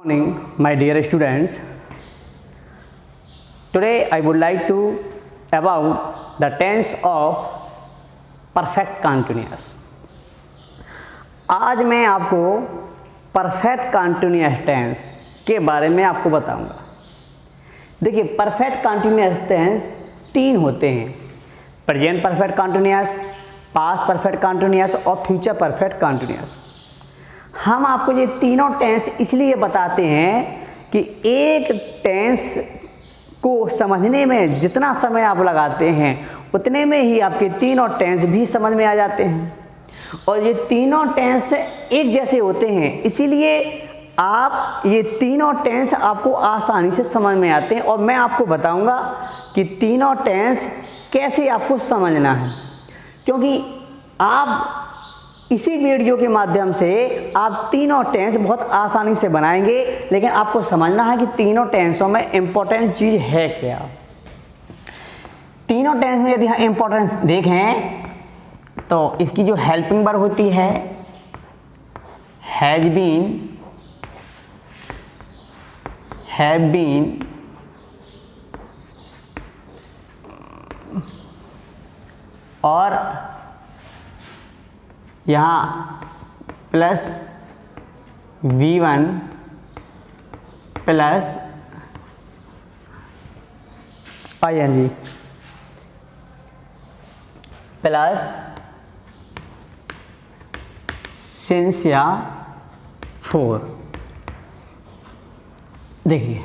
Morning, my dear students. Today I would like to about the tense of perfect continuous. आज मैं आपको perfect continuous tense के बारे में आपको बताऊंगा। देखिए, परफेक्ट कंटिन्यूअस टेंस तीन होते हैं: present perfect continuous, past perfect continuous और फ्यूचर परफेक्ट कंटिन्यूअस। हम आपको ये तीनों टेंस इसलिए बताते हैं कि एक टेंस को समझने में जितना समय आप लगाते हैं उतने में ही आपके तीनों टेंस भी समझ में आ जाते हैं। और ये तीनों टेंस एक जैसे होते हैं, इसीलिए आप ये तीनों टेंस आपको आसानी से समझ में आते हैं। और मैं आपको बताऊंगा कि तीनों टेंस कैसे आपको समझना है, क्योंकि आप इसी वीडियो के माध्यम से आप तीनों टेंस बहुत आसानी से बनाएंगे, लेकिन आपको समझना है कि तीनों टेंसों में इम्पोर्टेंट चीज़ है क्या। तीनों टेंस में यदि हम इम्पोर्टेंस देखें तो इसकी जो हेल्पिंग वर्ब होती है हैज बीन, हैव बीन, और यहाँ plus V1 plus ING plus since या फोर। देखिए,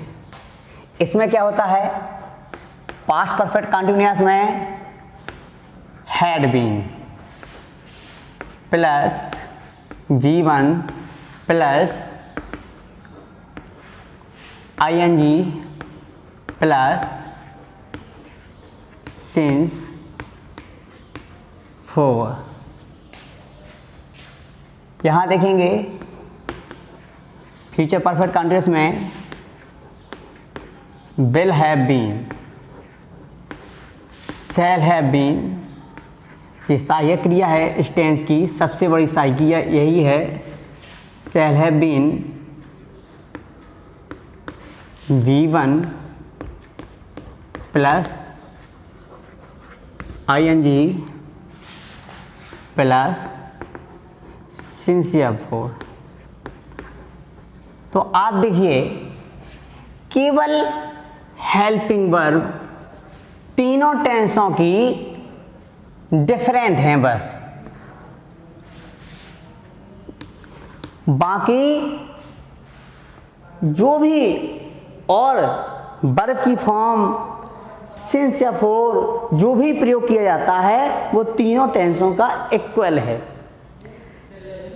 इसमें क्या होता है, पास्ट परफेक्ट कंटिन्यूअस में had been plus V1 plus ING plus since for. यहाँ देखेंगे फ्यूचर परफेक्ट कंटिन्यूअस में will have been, shall have been. ये सहायक क्रिया है इस टेंस की, सबसे बड़ी सहायक क्रिया यही है, shall have been V1 plus ING plus since या फोर। तो आप देखिए, केवल हेल्पिंग वर्ब तीनों टेंसों की डिफरेंट हैं बस, बाकी जो भी और वर्ब की फॉर्म सिंस या फोर जो भी प्रयोग किया जाता है वो तीनों टेंसों का इक्वल है,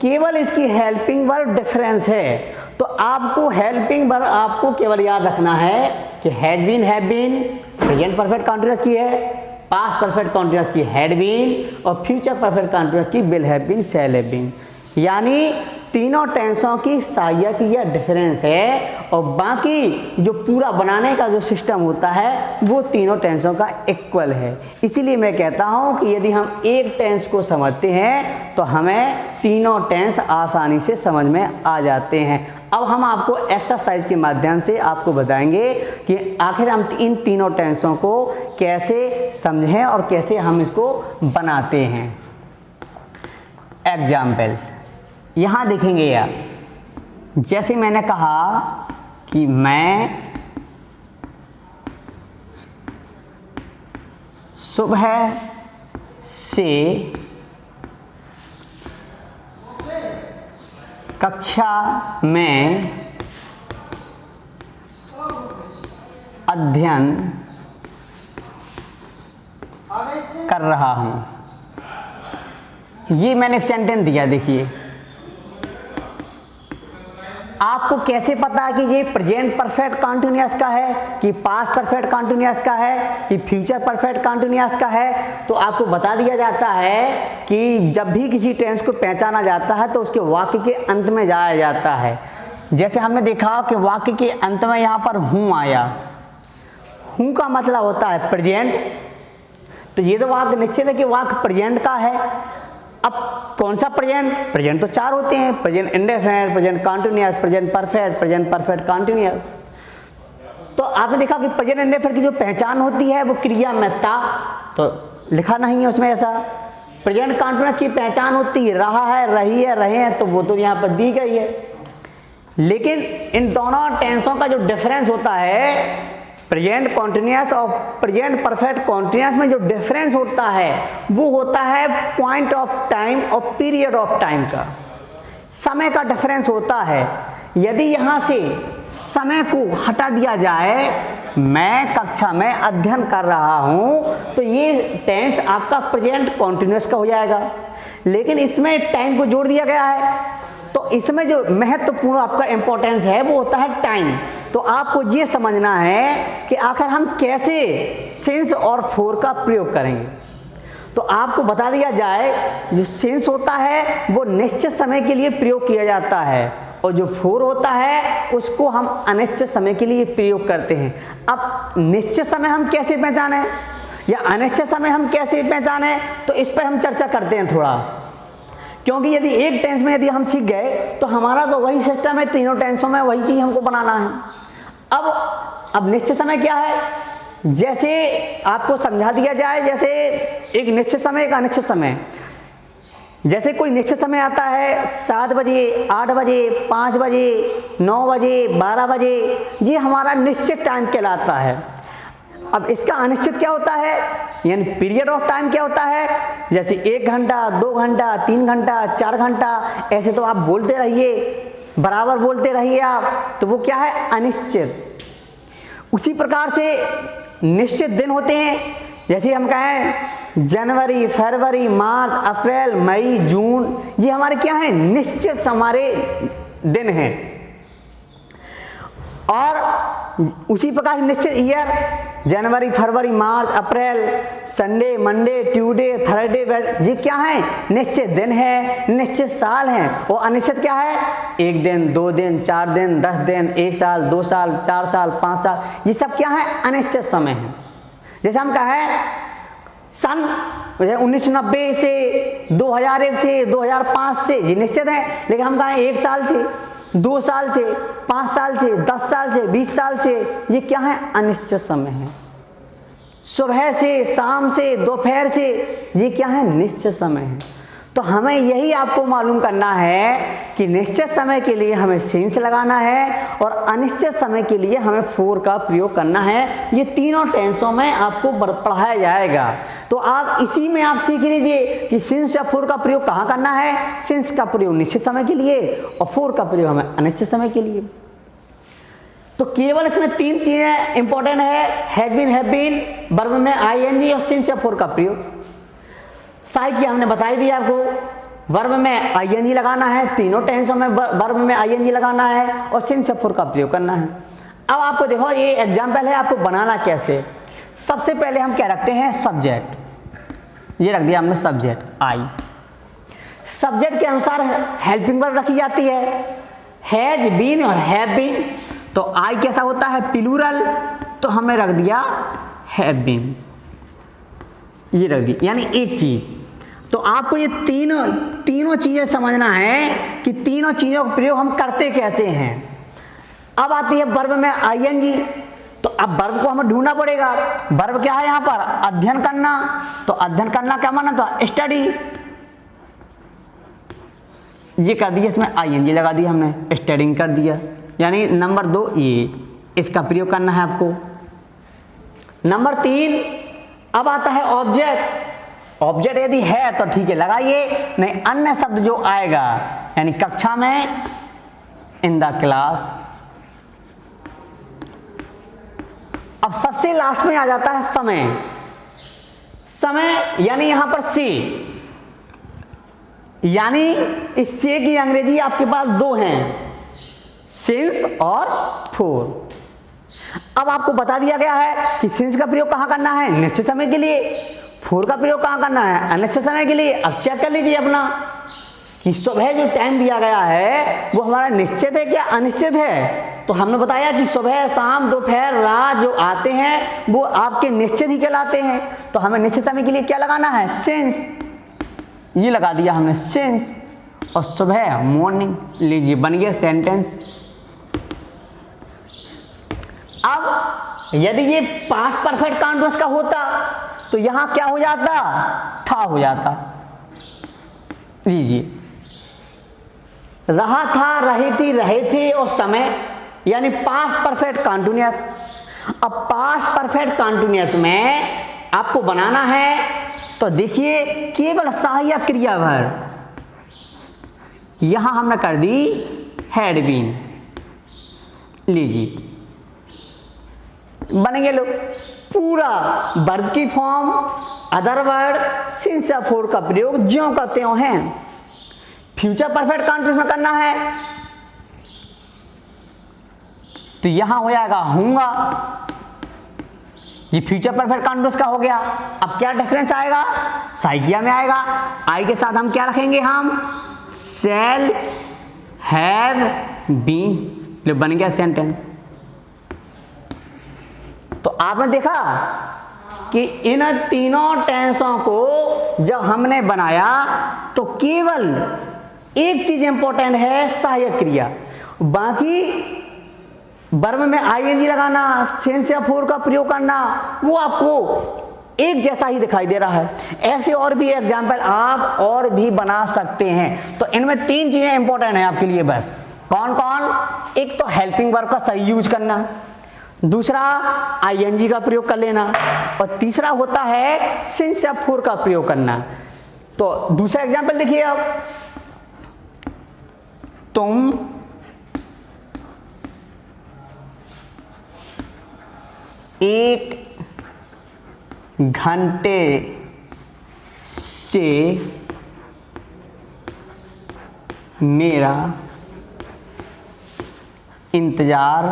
केवल इसकी हेल्पिंग वर्ब डिफरेंस है। तो आपको हेल्पिंग वर्ब आपको केवल याद रखना है कि had been, have been present perfect continuous की है, पास्ट परफेक्ट कंटिन्यूअस की हैड बीन और फ्यूचर परफेक्ट कंटिन्यूअस की will have been, shall have been. यानी तीनों टेंसों की सहायक या डिफरेंस है, और बाकी जो पूरा बनाने का जो सिस्टम होता है वो तीनों टेंसों का इक्वल है। इसीलिए मैं कहता हूं कि यदि हम एक टेंस को समझते हैं तो हमें तीनों टेंस आसानी से समझ में आ जाते हैं। अब हम आपको एक्सरसाइज के माध्यम से आपको बताएंगे कि आखिर हम इन तीनों टेंसों को कैसे समझें और कैसे हम इसको बनाते हैं। एग्जाम्पल यहाँ देखेंगे यार, जैसे मैंने कहा कि मैं सुबह से कक्षा में अध्ययन कर रहा हूँ। ये मैंने एक सेंटेंस दिया। देखिए, आपको कैसे पता है कि ये प्रेजेंट परफेक्ट कंटिन्यूअस का है कि पास्ट परफेक्ट कंटिन्यूअस का है कि फ्यूचर परफेक्ट कंटिन्यूअस का है? तो आपको बता दिया जाता है कि जब भी किसी टेंस को पहचाना जाता है तो उसके वाक्य के अंत में जाया जाता है। जैसे हमने देखा कि वाक्य के अंत में यहाँ पर हूँ आया, हूँ का मतलब होता है प्रेजेंट, तो ये तो वाक्य निश्चित है कि वाक्य प्रेजेंट का है। अब कौन सा प्रेजेंट? प्रेजेंट तो 4 होते हैं, present indefinite, present continuous, present perfect continuous. तो आपने देखा कि प्रेजेंट इंडेफिनिट की जो पहचान होती है वो क्रिया में ता, तो लिखा नहीं है उसमें ऐसा। प्रेजेंट कंटीन्यूअस की पहचान होती है रहा है, रही है, रहे हैं, तो वो तो यहाँ पर दी गई है। लेकिन इन दोनों टेंसों का जो डिफरेंस होता है प्रेजेंट कॉन्टिन्यूअस और प्रेजेंट परफेक्ट कॉन्टिन्यूअस में जो डिफरेंस होता है वो होता है पॉइंट ऑफ टाइम और पीरियड ऑफ टाइम का, समय का डिफरेंस होता है। यदि यहाँ से समय को हटा दिया जाए, मैं कक्षा में अध्ययन कर रहा हूँ, तो ये टेंस आपका प्रेजेंट कॉन्टिन्यूअस का हो जाएगा। लेकिन इसमें टाइम को जोड़ दिया गया है, तो इसमें जो महत्वपूर्ण आपका इंपॉर्टेंस है वो होता है टाइम। तो आपको ये समझना है कि आखिर हम कैसे सिंस और फोर का प्रयोग करेंगे। तो आपको बता दिया जाए, जो सिंस होता है वो निश्चित समय के लिए प्रयोग किया जाता है, और जो फोर होता है उसको हम अनिश्चित समय के लिए प्रयोग करते हैं। अब निश्चित समय हम कैसे पहचानें या अनिश्चित समय हम कैसे पहचानें, तो इस पर हम चर्चा करते हैं थोड़ा। क्योंकि यदि एक टेंस में यदि हम सीख गए तो हमारा तो वही सिस्टम है, तीनों टेंसों में वही चीज हमको बनाना है। अब निश्चित समय क्या है, जैसे आपको समझा दिया जाए, जैसे एक निश्चित समय एक अनिश्चित समय। जैसे कोई निश्चित समय आता है 7 बजे, 8 बजे, 5 बजे, 9 बजे, 12 बजे, ये हमारा निश्चित टाइम कहलाता है। अब इसका अनिश्चित क्या होता है, यानी पीरियड ऑफ टाइम क्या होता है, जैसे 1 घंटा, 2 घंटा, 3 घंटा, 4 घंटा, ऐसे तो आप बोलते रहिए, बराबर बोलते रहिए आप, तो वो क्या है, अनिश्चित। उसी प्रकार से निश्चित दिन होते हैं, जैसे हम कहें जनवरी, फरवरी, मार्च, अप्रैल, मई, जून, ये हमारे क्या है, निश्चित हमारे दिन हैं। और उसी प्रकार से निश्चित ईयर, जनवरी, फरवरी, मार्च, अप्रैल, संडे, मंडे, ट्यूसडे, थर्सडे, ये क्या है, निश्चित दिन है, निश्चित साल हैं। और अनिश्चित क्या है, 1 दिन, 2 दिन, 4 दिन, 10 दिन, 1 साल, 2 साल, 4 साल, 5 साल, ये सब क्या है, अनिश्चित समय है। जैसे हम कहें सन 1990 से 2001 से 2005 से, ये निश्चित है। लेकिन हम कहें 1 साल से, 2 साल से, 5 साल से, 10 साल से, 20 साल से, ये क्या है, अनिश्चित समय है। सुबह से, शाम से, दोपहर से, ये क्या है, निश्चित समय है। तो हमें यही आपको मालूम करना है कि निश्चित समय के लिए हमें सिंस लगाना है और अनिश्चित समय के लिए हमें फोर का प्रयोग करना है। ये तीनों टेंसों में आपको पढ़ाया जाएगा। तो आप इसी में आप सीख लीजिए कि सिंस या फोर का प्रयोग कहाँ करना है। सिंस का प्रयोग निश्चित समय के लिए और फोर का प्रयोग हमें अनिश्चित समय के लिए। तो केवल इसमें 3 चीजें इंपॉर्टेंट है, has been, have been, verb में आईएनजी और सिंस या फोर का प्रयोग। साहित्य हमने बताई दिया आपको, वर्ब में आईएनजी लगाना है, तीनों टेंसों में वर्ब में आईएनजी लगाना है और सिंस या फोर का प्रयोग करना है। अब आपको देखो ये एग्जाम्पल है, आपको बनाना कैसे। सबसे पहले हम क्या रखते हैं, सब्जेक्ट, ये रख दिया हमने सब्जेक्ट आई। सब्जेक्ट के अनुसार हेल्पिंग वर्ब रखी जाती है, हैज बीन और हैव बीन। तो आई कैसा होता है, प्लूरल, तो हमने रख दिया हैव बीन, ये रख दी, यानी एक चीज। तो आपको ये तीनों चीजें समझना है कि तीनों चीजों का प्रयोग हम करते कैसे हैं। अब आती है वर्ब में आईएनजी। तो अब वर्ब को हमें ढूंढना पड़ेगा। वर्ब क्या है यहाँ पर, अध्ययन करना। तो अध्ययन करना क्या माना, तो स्टडी, ये कर दिया, इसमें आईएनजी लगा दिया हमने, स्टडिंग कर दिया। यानी नंबर 2 ये, इसका प्रयोग करना है आपको। नंबर 3 अब आता है ऑब्जेक्ट। ऑब्जेक्ट यदि है तो ठीक है लगाइए, नहीं अन्य शब्द जो आएगा, यानी कक्षा में, इन द क्लास। अब सबसे लास्ट में आ जाता है समय। समय यानी यहां पर से, यानी इस से की अंग्रेजी आपके पास 2 हैं, सिंस और फोर। अब आपको बता दिया गया है कि सिंस का प्रयोग कहां करना है, निश्चित समय के लिए। फोर का प्रयोग कहां करना है, अनिश्चित समय के लिए। अब चेक कर लीजिए अपना कि सुबह जो टाइम दिया गया है वो हमारा निश्चित है क्या अनिश्चित है। तो हमने बताया कि सुबह, शाम, दोपहर, रात जो आते हैं वो आपके निश्चित ही कहलाते हैं। तो हमें निश्चित समय के लिए क्या लगाना है, सिंस, ये लगा दिया हमने सिंस और सुबह मॉर्निंग, लीजिए बन गया सेंटेंस। अब यदि ये पास्ट परफेक्ट कंटीन्यूअस का होता तो यहां क्या हो जाता, था हो जाता। लीजिए रहा था, रही थी, रहे थे और समय, यानी पास्ट परफेक्ट कंटीन्यूअस। अब पास्ट परफेक्ट कंटीन्यूअस में आपको बनाना है तो देखिए केवल सहायक क्रिया भर, यहां हमने कर दी हैड बीन। लीजिए बन गए लोग पूरा वर्ब की फॉर्म, अदर वर्ड, सिंस या फोर का प्रयोग ज्यों का त्यों है। फ्यूचर परफेक्ट कंटीन्यूअस में करना है तो यहां हो जाएगा होऊंगा, ये फ्यूचर परफेक्ट कंटीन्यूअस का हो गया। अब क्या डिफरेंस आएगा, साइकिया में आएगा। आई के साथ हम क्या रखेंगे, हम शैल हैव बीन, बन गया सेंटेंस। तो आपने देखा कि इन तीनों टेंसों को जब हमने बनाया तो केवल एक चीज इंपॉर्टेंट है, सहायक क्रिया। बाकी वर्ब में आईएनजी लगाना, सेंस या फोर का प्रयोग करना, वो आपको एक जैसा ही दिखाई दे रहा है। ऐसे और भी एग्जाम्पल आप और भी बना सकते हैं। तो इनमें तीन चीजें इंपॉर्टेंट हैं आपके लिए बस। कौन कौन, एक तो हेल्पिंग वर्ब का सही यूज करना, दूसरा आईएनजी का प्रयोग कर लेना, और तीसरा होता है सिंस या फोर का प्रयोग करना। तो दूसरा एग्जाम्पल देखिए आप, तुम एक घंटे से मेरा इंतजार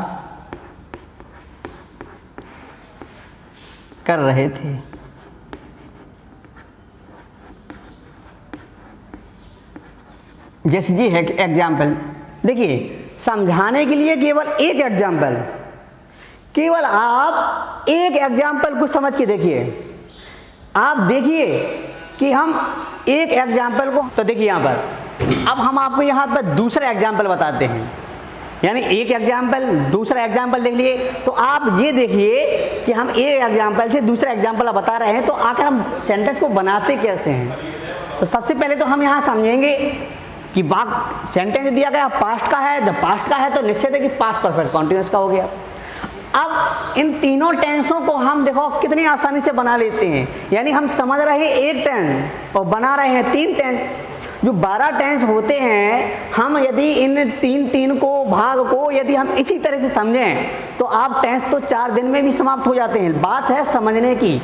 कर रहे थे। जैसे जी है एग्जाम्पल, देखिए समझाने के लिए केवल एक एग्जाम्पल, केवल आप एक एग्जाम्पल को समझ के देखिए। आप देखिए कि हम एक एग्जाम्पल को, तो देखिए यहाँ पर अब हम आपको यहाँ पर दूसरा एग्जाम्पल बताते हैं, यानी एक एग्जाम्पल दूसरा एग्जाम्पल देख लिए। तो आप ये देखिए कि हम एक एग्जाम्पल से दूसरा एग्जाम्पल बता रहे हैं, तो आखिर हम सेंटेंस को बनाते कैसे हैं। तो सबसे पहले तो हम यहाँ समझेंगे कि सेंटेंस दिया गया पास्ट का है, जब पास्ट का है तो निश्चित है कि पास्ट परफेक्ट कंटीन्यूअस का हो गया। अब इन तीनों टेंसों को हम देखो कितनी आसानी से बना लेते हैं, यानी हम समझ रहे हैं एक टेंस और बना रहे हैं तीन टेंस। जो 12 टेंस होते हैं, हम यदि इन तीन को भाग को यदि हम इसी तरह से समझें तो आप टेंस तो 4 दिन में भी समाप्त हो जाते हैं। बात है समझने की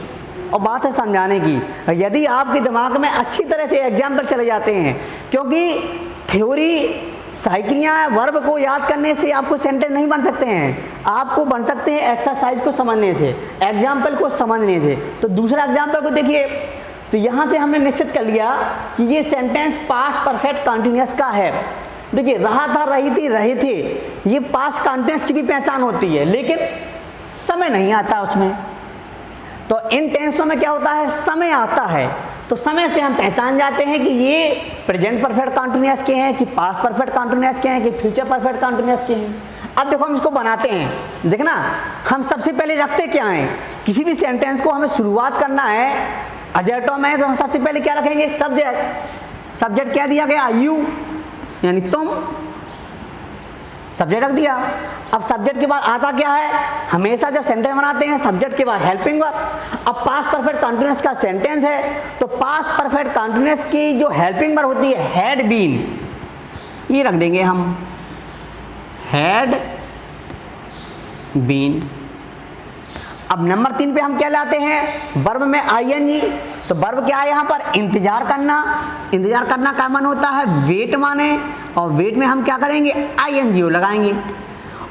और बात है समझाने की। यदि आपके दिमाग में अच्छी तरह से एग्जाम्पल चले जाते हैं, क्योंकि थ्योरी साइकिलियाँ वर्ब को याद करने से आपको सेंटेंस नहीं बन सकते हैं, आपको बन सकते हैं एक्सरसाइज को समझने से, एग्जाम्पल को समझने से। तो दूसरा एग्जाम्पल को देखिए, तो यहाँ से हमने निश्चित कर लिया कि ये सेंटेंस पास्ट परफेक्ट कंटीन्यूअस का है। देखिए रहा था, रही थी, रहे थे, ये पास्ट कंटीन्यूअस की भी पहचान होती है, लेकिन समय नहीं आता उसमें। तो इन टेंसों में क्या होता है, समय आता है। तो समय से हम पहचान जाते हैं कि ये प्रेजेंट परफेक्ट कंटीन्यूअस के हैं, कि पास्ट परफेक्ट कंटीन्यूअस के हैं, कि फ्यूचर परफेक्ट कंटीन्यूअस के हैं। अब देखो हम इसको बनाते हैं, देखना हम सबसे पहले रखते क्या हैं, किसी भी सेंटेंस को हमें शुरुआत करना है अजेक्टिव में, तो हम सबसे पहले क्या रखेंगे, सब्जेक्ट। सब्जेक्ट क्या दिया गया, यू, यानी तुम, सब्जेक्ट रख दिया। अब सब्जेक्ट के बाद आता क्या है, हमेशा जब सेंटेंस बनाते हैं सब्जेक्ट के बाद हेल्पिंग वर्ब। अब पास्ट परफेक्ट कंटीन्यूअस का सेंटेंस है, तो पास्ट परफेक्ट कंटीन्यूअस की जो हेल्पिंग वर्ब होती है हैड बीन, ये रख देंगे हम, हैड बीन। अब नंबर 3 पे हम क्या लाते हैं, वर्ब में आईएनजी। तो वर्ब क्या है यहाँ पर, इंतजार करना। इंतजार करना का मन होता है वेट माने, और वेट में हम क्या करेंगे, आईएनजी लगाएंगे।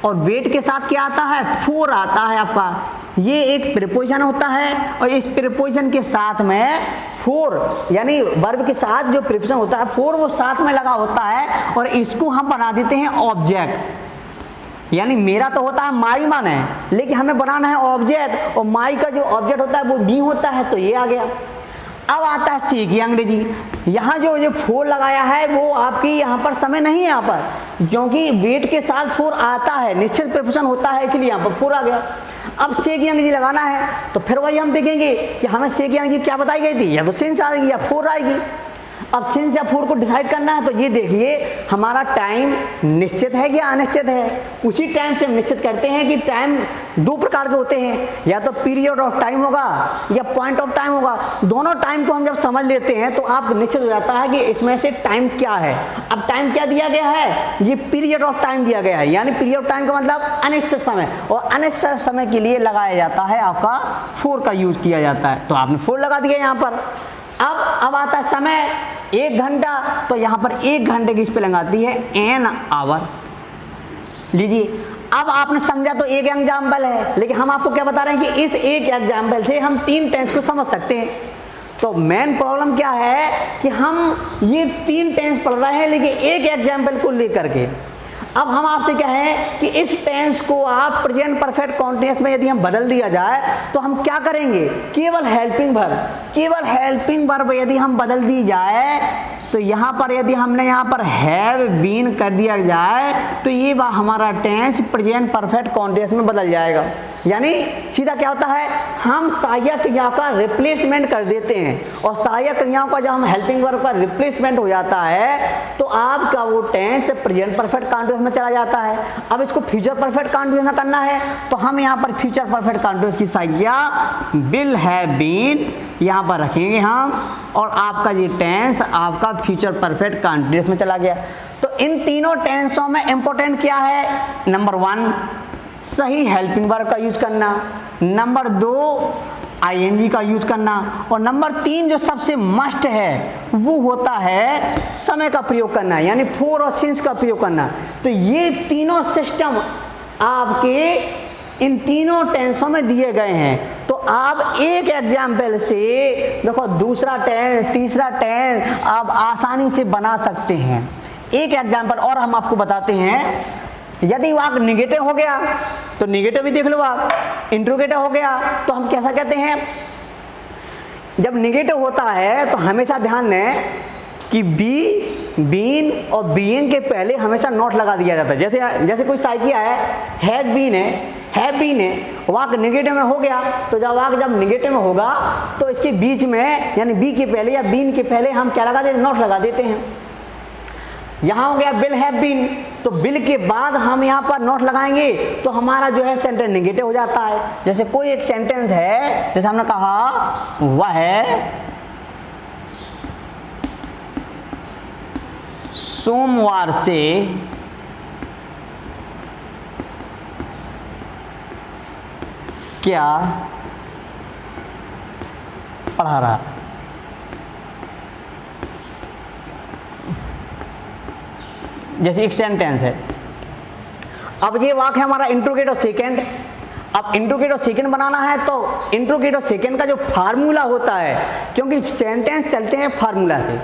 और वेट के साथ क्या आता है, फोर आता है आपका। ये एक प्रीपोजिशन होता है, और इस प्रीपोजिशन के साथ में फोर, यानी वर्ब के साथ जो प्रीपोजिशन होता है फोर, वो साथ में लगा होता है, और इसको हम बना देते हैं ऑब्जेक्ट। यानी मेरा तो होता है माई मन है, लेकिन हमें बनाना है ऑब्जेक्ट, और माई का जो ऑब्जेक्ट होता है वो बी होता है, तो ये आ गया। अब आता है सी की अंग्रेजी। यहाँ जो ये 4 लगाया है वो आपकी यहाँ पर समय नहीं है यहाँ पर, क्योंकि वेट के साथ 4 आता है, निश्चित प्रिपोजिशन होता है, इसलिए यहाँ पर 4 आ गया। अब से की अंग्रेजी लगाना है तो फिर वही हम देखेंगे कि हमें से की अंग्रेजी क्या बताई गई थी, या तो सिंस आएगी या 4 आएगी। अब सिंस या 4 को डिसाइड करना है तो ये देखिए हमारा टाइम निश्चित है या अनिश्चित है। उसी टाइम से हम निश्चित करते हैं कि टाइम 2 प्रकार के होते हैं, या तो पीरियड ऑफ टाइम होगा या पॉइंट ऑफ टाइम होगा। दोनों टाइम को हम जब समझ लेते हैं तो आप निश्चित हो जाता है कि इसमें से टाइम क्या है। अब टाइम क्या दिया गया है, ये पीरियड ऑफ टाइम दिया गया है, यानी पीरियड ऑफ टाइम का मतलब अनिश्चित समय, और अनिश्चित समय के लिए लगाया जाता है आपका 4 का यूज किया जाता है। तो आपने 4 लगा दिया यहाँ पर। अब आता है समय 1 घंटा, तो यहाँ पर 1 घंटे की स्पेलिंग आती है एन आवर। लीजिए अब आपने समझा तो एक एग्जाम्पल है, लेकिन हम आपको क्या बता रहे हैं कि इस एक एग्जाम्पल से हम 3 टेंस को समझ सकते हैं। तो मेन प्रॉब्लम क्या है कि हम ये 3 टेंस पढ़ रहे हैं लेकिन एक एग्जाम्पल को लेकर के। अब हम आपसे क्या है कि इस टेंस को आप प्रेजेंट परफेक्ट कॉन्टिन्यूअस में यदि हम बदल दिया जाए तो हम क्या करेंगे, केवल हेल्पिंग वर्ब यदि हम बदल दी जाए तो यहाँ पर यदि हमने यहाँ पर हैव बीन कर दिया जाए तो ये हमारा टेंस प्रेजेंट परफेक्ट कॉन्टिन्यूअस में बदल जाएगा। यानी सीधा क्या होता है, हम सहायक क्रिया का रिप्लेसमेंट कर देते हैं, और सहायक क्रियाओं का जब हम हेल्पिंग वर्ब का रिप्लेसमेंट हो जाता है तो आपका वो टेंस प्रेजेंट परफेक्ट कॉन्टिन्यूअस में चला जाता है। अब इसको फ्यूचर परफेक्ट कॉन्टिन्यूअस में करना है तो हम यहाँ पर फ्यूचर परफेक्ट कॉन्टिन्यूअस की संज्ञा विल हैव बीन यहाँ पर रखेंगे हम, और आपका ये टेंस आपका फ्यूचर परफेक्ट कॉन्टिन्यूअस में चला गया। तो इन तीनों टेंसों में इंपॉर्टेंट क्या है, नंबर 1 सही हेल्पिंग वर्ब का यूज करना, नंबर 2 आईएनजी का यूज करना, और नंबर 3 जो सबसे मस्ट है वो होता है समय का प्रयोग करना, यानी 4 और सिंस का प्रयोग करना। तो ये तीनों सिस्टम आपके इन तीनों टेंसों में दिए गए हैं। तो आप एक एग्जाम्पल से देखो दूसरा टेंस तीसरा टेंस आप आसानी से बना सकते हैं। एक एग्जाम्पल और हम आपको बताते हैं, यदि वाक्य निगेटिव हो गया तो निगेटिव भी देख लो आप, इंट्रोगेटिव हो गया तो हम कैसा कहते हैं, जब निगेटिव होता है तो हमेशा ध्यान दें कि बीन और बीइंग के पहले हमेशा नॉट लगा दिया जाता है। जैसे कोई साइकिया हैज बीन है, वाक्य निगेटिव में हो गया तो जब वाक्य जब निगेटिव में होगा तो इसके बीच में यानी बी के पहले या बीन के पहले हम क्या लगा देते, नॉट लगा देते हैं। यहाँ हो गया विल हैव बीन, तो विल के बाद हम यहाँ पर नॉट लगाएंगे तो हमारा जो है सेंटेंस निगेटिव हो जाता है। जैसे कोई एक सेंटेंस है, जैसे हमने कहा वह है सोमवार से क्या पढ़ा रहा, जैसे एक सेंटेंस है। अब ये वाक्य है हमारा इंट्रोगेटिव सेकंड। अब इंट्रोगेटिव सेकंड बनाना है तो इंट्रोगेटिव सेकंड का जो फार्मूला होता है, क्योंकि सेंटेंस चलते हैं फार्मूला से,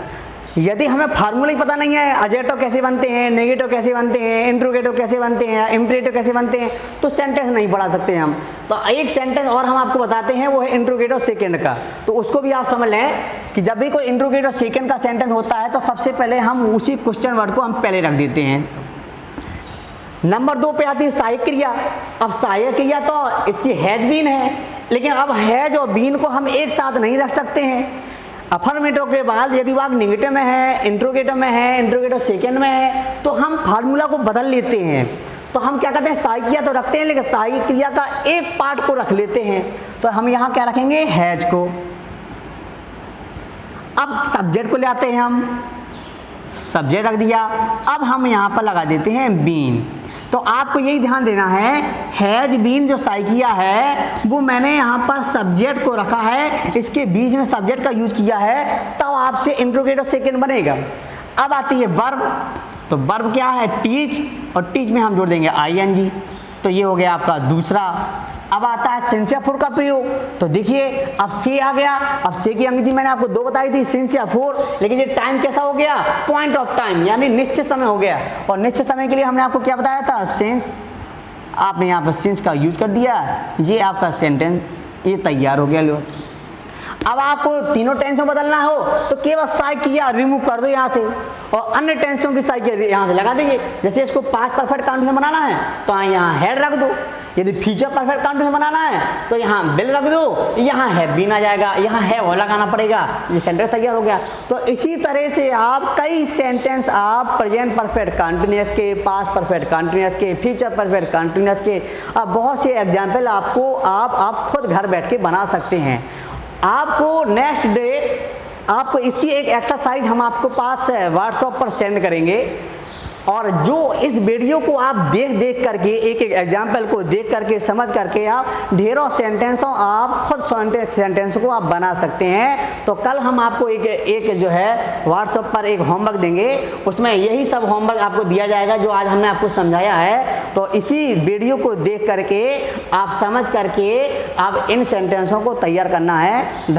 यदि हमें फार्मूला ही पता नहीं है, एडजेक्टिव कैसे बनते हैं, नेगेटिव कैसे बनते हैं, इंट्रोगेटिव कैसे बनते हैं, इंपरेटिव कैसे बनते हैं, तो सेंटेंस नहीं पढ़ा सकते हम। तो एक सेंटेंस और हम आपको बताते हैं, वो है इंट्रोगेटिव सेकंड का। तो उसको भी आप समझ लें कि जब भी कोई इंट्रोगेटिव सेकंड का सेंटेंस होता है तो सबसे पहले हम उसी क्वेश्चन वर्ड को हम पहले रख देते हैं। नंबर 2 पे आती है सहायक क्रिया। अब सहायक क्रिया तो इसकी हैज बीन है, लेकिन अब हैज और बीन को हम एक साथ नहीं रख सकते हैं। अफर्मेटिव के बाद यदि वाक्य निगेटिव में है, इंट्रोगेटिव में है, इंट्रोगेटिव सेकंड में है, तो हम फार्मूला को बदल लेते हैं। तो हम क्या करते हैं, सहायक क्रिया तो रखते हैं लेकिन सहायक क्रिया का एक पार्ट को रख लेते हैं। तो हम यहाँ क्या रखेंगे, हैज को। अब सब्जेक्ट को ले आते हैं, हम सब्जेक्ट रख दिया। अब हम यहाँ पर लगा देते हैं बीन। तो आपको यही ध्यान देना है, हैज बीन जो साइकिया है वो मैंने यहाँ पर सब्जेक्ट को रखा है, इसके बीच में सब्जेक्ट का यूज किया है, तब आपसे इंट्रोगेटिव सेकंड बनेगा। अब आती है वर्ब। तो वर्ब क्या है, टीच, और टीच में हम जोड़ देंगे आईएनजी। तो ये हो गया आपका दूसरा। अब आता है सिंस या फॉर का प्रयोग। तो देखिए अब से आ गया। अब से की अंग्रेजी मैंने आपको 2 बताई थी, सिंस या फॉर, लेकिन ये टाइम कैसा हो गया, पॉइंट ऑफ टाइम, यानी निश्चित समय हो गया। और निश्चित समय के लिए हमने आपको क्या बताया था, सिंस। आपने यहाँ पर सिंस का यूज कर दिया, ये आपका सेंटेंस ये तैयार हो गया। लो अब आपको तीनों टेंसों बदलना हो तो केवल साइन किया, रिमूव कर दो यहाँ से, और अन्य टेंसों की साइन यहाँ से लगा दीजिए। जैसे इसको पास्ट परफेक्ट कंटीन्यूअस बनाना है तो यहाँ हैड रख दो, यदि फ्यूचर परफेक्ट कंटीन्यूअस बनाना है तो यहाँ विल रख दो, यहाँ है बीन आ जाएगा, यहाँ है वो लगाना पड़ेगा, ये सेंटेंस तैयार हो गया। तो इसी तरह से आप कई सेंटेंस आप प्रेजेंट परफेक्ट कंटीन्यूअस के, पास्ट परफेक्ट कंटीन्यूअस के, फ्यूचर परफेक्ट कंटीन्यूअस के, अब बहुत से एग्जाम्पल आपको आप खुद घर बैठ के बना सकते हैं। आपको नेक्स्ट डे आपको इसकी एक एक्सरसाइज हम आपको पास व्हाट्सएप पर सेंड करेंगे, और जो इस वीडियो को आप देख करके एक एग्जाम्पल को देख करके समझ करके आप ढेरों सेंटेंसों आप खुद सेंटेंस को आप बना सकते हैं। तो कल हम आपको एक जो है व्हाट्सएप पर एक होमवर्क देंगे, उसमें यही सब होमवर्क आपको दिया जाएगा जो आज हमने आपको समझाया है। तो इसी वीडियो को देख करके आप समझ करके आप इन सेंटेंसों को तैयार करना है।